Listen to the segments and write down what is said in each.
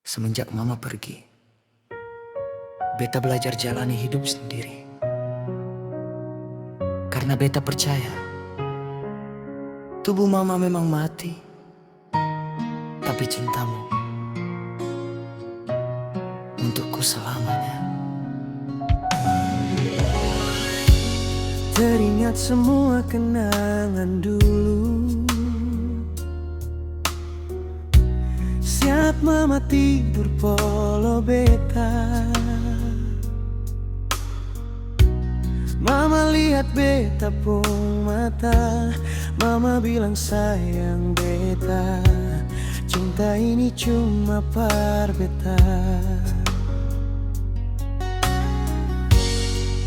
Semenjak mama pergi, beta belajar jalani hidup sendiri. Karena beta percaya, tubuh mama memang mati, tapi cintamu untukku selamanya. Teringat semua kenangan dulu, saat mama tidur polo beta. Mama lihat beta pung mata, mama bilang sayang beta, cinta ini cuma par beta.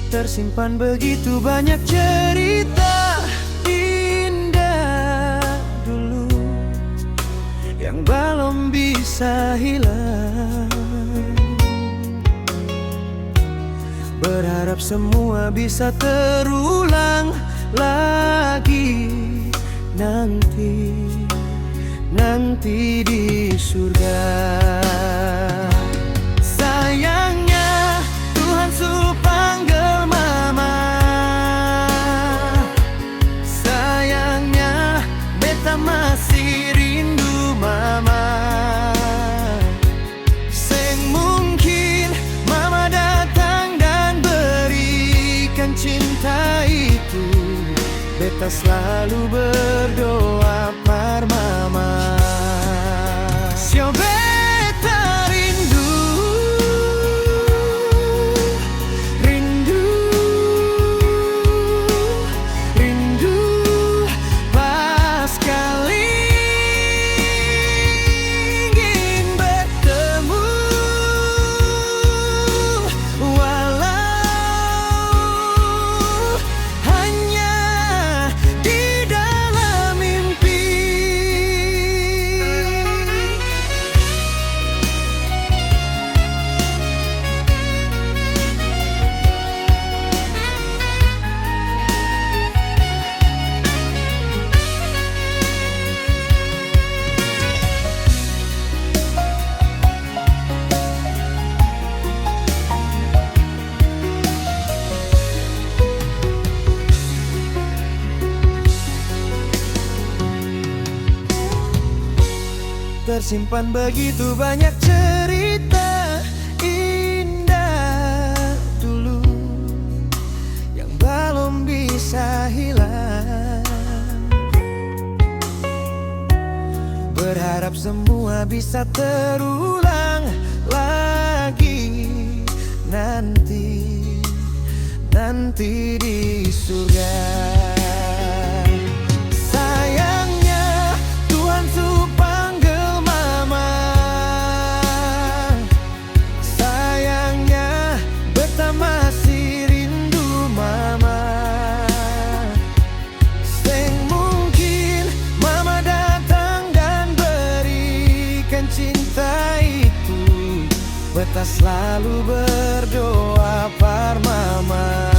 Tersimpan begitu banyak cerita indah dulu yang belum bisa hilang. Berharap semua bisa terulang lagi nanti di surga. Sayangnya Tuhan suruh panggil mama, sayangnya beta masih rindu mama. Seng mungkin mama datang dan berikan cinta itu, beta selalu berdoa par mama. Sio beta rindu, rindu pas kali ingin bertemu, walau hanya di dalam mimpi. Tersimpan begitu banyak cerita indah dulu yang belum bisa hilang. Berharap semua bisa terulang lagi nanti di surga. Sayangnya Tuhan suruh panggil mama, sayangnya beta masih rindu mama. Seng mungkin mama datang dan berikan cinta itu, beta selalu berdoa par mama.